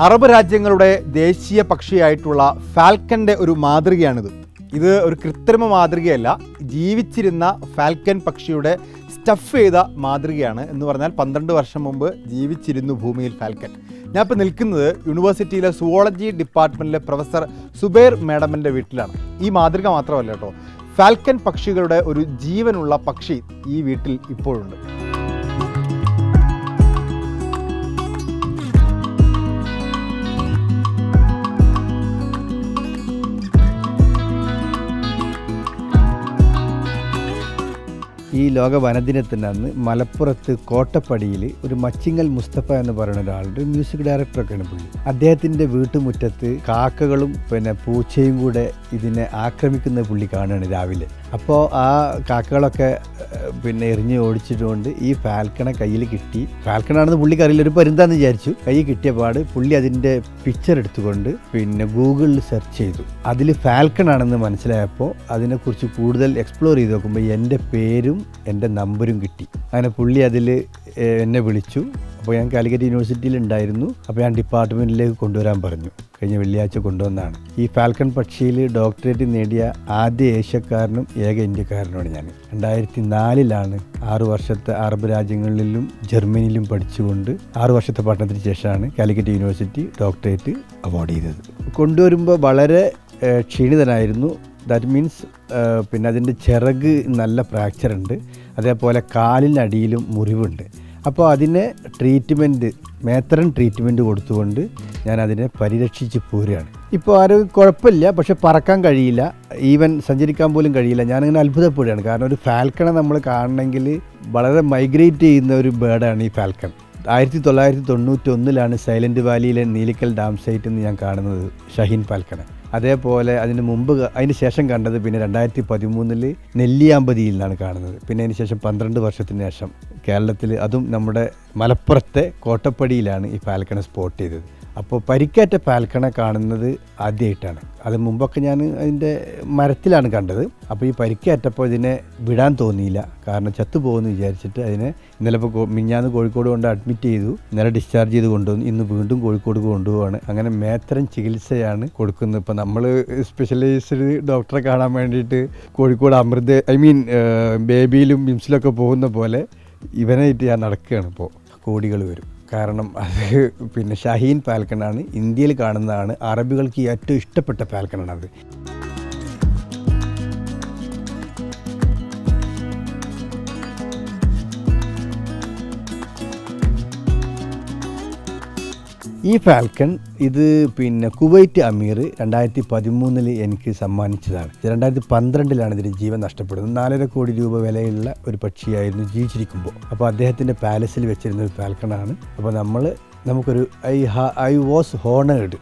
Arab രാജ്യങ്ങളുടെ ദേശീയ പക്ഷിയായിട്ടുള്ള ഫാൽക്കൻ്റെ ഒരു മാതൃകയാണിത്. ഇത് ഒരു കൃത്രിമ മാതൃകയല്ല, ജീവിച്ചിരുന്ന ഫാൽക്കൻ പക്ഷിയുടെ സ്റ്റഫ് ചെയ്ത മാതൃകയാണ്. എന്ന് പറഞ്ഞാൽ 12 വർഷം മുമ്പ് ജീവിച്ചിരുന്നു ഭൂമിയിൽ ഫാൽക്കൻ. ഞാൻ ഇപ്പോൾ നിൽക്കുന്നത് യൂണിവേഴ്സിറ്റിയിലെ സുവോളജി ഡിപ്പാർട്ട്മെൻറ്റിലെ പ്രൊഫസർ സുബൈർ മാഡമിൻ്റെ വീട്ടിലാണ്. ഈ മാതൃക മാത്രമല്ല കേട്ടോ, ഫാൽക്കൻ പക്ഷികളുടെ ഒരു ജീവനുള്ള പക്ഷി ഈ വീട്ടിൽ ഇപ്പോഴുണ്ട്. ഈ ലോക വനദിനത്തിൻ്റെ അന്ന് മലപ്പുറത്ത് കോട്ടപ്പടിയിൽ ഒരു മച്ചിങ്ങൽ മുസ്തഫ എന്ന് പറയുന്ന ഒരാളുടെ മ്യൂസിക് ഡയറക്ടറൊക്കെയാണ് പുള്ളി. അദ്ദേഹത്തിൻ്റെ വീട്ടുമുറ്റത്ത് കാക്കകളും പൂച്ചയും കൂടെ ഇതിനെ ആക്രമിക്കുന്ന പുള്ളി കാണുകയാണ് രാവിലെ. അപ്പോൾ ആ കാക്കകളൊക്കെ എറിഞ്ഞ് ഓടിച്ചിട്ടുകൊണ്ട് ഈ ഫാൽക്കണെ കയ്യിൽ കിട്ടി. ഫാൽക്കണാണെന്ന് പുള്ളിക്ക് അറിയില്ല, ഒരു പരുന്താന്ന് വിചാരിച്ചു. കൈ കിട്ടിയ പാട് പുള്ളി അതിൻ്റെ പിക്ചർ എടുത്തുകൊണ്ട് ഗൂഗിളിൽ സെർച്ച് ചെയ്തു. അതിൽ ഫാൽക്കണാണെന്ന് മനസ്സിലായപ്പോൾ അതിനെക്കുറിച്ച് കൂടുതൽ എക്സ്പ്ലോർ ചെയ്ത് നോക്കുമ്പോൾ എൻ്റെ പേരും എൻ്റെ നമ്പരും കിട്ടി. അങ്ങനെ പുള്ളി അതിൽ എന്നെ വിളിച്ചു. അപ്പോൾ ഞാൻ കാലിക്കറ്റ് യൂണിവേഴ്സിറ്റിയിൽ ഉണ്ടായിരുന്നു. അപ്പോൾ ഞാൻ ഡിപ്പാർട്ട്മെൻറ്റിലേക്ക് കൊണ്ടുവരാൻ പറഞ്ഞു. കഴിഞ്ഞ വെള്ളിയാഴ്ച കൊണ്ടുവന്നതാണ്. ഈ ഫാൽക്കൺ പക്ഷിയിൽ ഡോക്ടറേറ്റ് നേടിയ ആദ്യ ഏഷ്യക്കാരനും ഏക ഇന്ത്യക്കാരനുമാണ് ഞാൻ. 2004 6 വർഷത്തെ അറബ് രാജ്യങ്ങളിലും ജർമ്മനിയിലും പഠിച്ചുകൊണ്ട് 6 വർഷത്തെ പഠനത്തിന് ശേഷമാണ് കാലിക്കറ്റ് യൂണിവേഴ്സിറ്റി ഡോക്ടറേറ്റ് അവാർഡ് ചെയ്തത്. കൊണ്ടുവരുമ്പോൾ വളരെ ക്ഷീണിതനായിരുന്നു. ദാറ്റ് മീൻസ് അതിൻ്റെ ചിറക് നല്ല ഫ്രാക്ചറുണ്ട്, അതേപോലെ കാലിനടിയിലും മുറിവുണ്ട്. അപ്പോൾ അതിനെ മേത്തറൻ ട്രീറ്റ്മെൻറ്റ് കൊടുത്തുകൊണ്ട് ഞാൻ അതിനെ പരിരക്ഷിച്ച് പോരുകയാണ്. ഇപ്പോൾ ആരും കുഴപ്പമില്ല, പക്ഷെ പറക്കാൻ കഴിയില്ല, ഈവൻ സഞ്ചരിക്കാൻ പോലും കഴിയില്ല. ഞാനിങ്ങനെ അത്ഭുതപ്പെടുകയാണ്. കാരണം ഒരു ഫാൽക്കണെ നമ്മൾ കാണണമെങ്കിൽ വളരെ മൈഗ്രേറ്റ് ചെയ്യുന്ന ഒരു ബേർഡാണ് ഈ ഫാൽക്കൺ. 1991 സൈലൻറ്റ് വാലിയിലെ നീലിക്കൽ ഡാം സൈറ്റിൽ നിന്ന് ഞാൻ കാണുന്നത് ഷഹീൻ ഫാൽക്കണെ. അതേപോലെ അതിന് ശേഷം കണ്ടത് 2013 നെല്ലിയാമ്പതിയിൽ നിന്നാണ് കാണുന്നത്. അതിന് ശേഷം 12 വർഷത്തിന് ശേഷം കേരളത്തിൽ, അതും നമ്മുടെ മലപ്പുറത്തെ കോട്ടപ്പടിയിലാണ് ഈ ഫാൽക്കണെ സ്പോട്ട് ചെയ്തത്. അപ്പോൾ പരിക്കേറ്റ ഫാൽക്കണെ കാണുന്നത് ആദ്യമായിട്ടാണ്. അത് മുമ്പൊക്കെ ഞാൻ അതിൻ്റെ മരത്തിലാണ് കണ്ടത്. അപ്പോൾ ഈ പരിക്കേറ്റപ്പോൾ ഇതിനെ വിടാൻ തോന്നിയില്ല, കാരണം ചത്തുപോകുമെന്ന് വിചാരിച്ചിട്ട് അതിനെ ഇന്നലെ മിഞ്ഞാന്ന് കോഴിക്കോട് കൊണ്ട് അഡ്മിറ്റ് ചെയ്തു. ഇന്നലെ ഡിസ്ചാർജ് ചെയ്ത് കൊണ്ടുവന്നു. ഇന്ന് വീണ്ടും കോഴിക്കോട് കൊണ്ടുപോവാണ്. അങ്ങനെ മേത്തരം ചികിത്സയാണ് കൊടുക്കുന്നത്. ഇപ്പോൾ നമ്മൾ സ്പെഷ്യലൈസ്ഡ് ഡോക്ടറെ കാണാൻ വേണ്ടിയിട്ട് കോഴിക്കോട് ബേബിയിലും മിംസിലൊക്കെ പോകുന്ന പോലെ ഇവനായിട്ട് ഞാൻ നടക്കുകയാണ്. ഇപ്പോൾ കോടികൾ വരും. കാരണം അത് ഷഹീൻ ഫാൽക്കണാണ്, ഇന്ത്യയിൽ കാണുന്നതാണ്. അറബികൾക്ക് ഏറ്റവും ഇഷ്ടപ്പെട്ട ഫാൽക്കണാണത്. ഈ ഫാൽക്കൺ ഇത് കുവൈറ്റ് അമീർ 2013 എനിക്ക് സമ്മാനിച്ചതാണ്. 2012 ഇതിന് ജീവൻ നഷ്ടപ്പെടുന്നത്. 4.5 കോടി രൂപ വിലയുള്ള ഒരു പക്ഷിയായിരുന്നു ജീവിച്ചിരിക്കുമ്പോൾ. അപ്പോൾ അദ്ദേഹത്തിൻ്റെ പാലസിൽ വെച്ചിരുന്ന ഒരു ഫാൽക്കണാണ്. അപ്പോൾ നമുക്കൊരു ഐ വാസ് ഹോണേഡ്.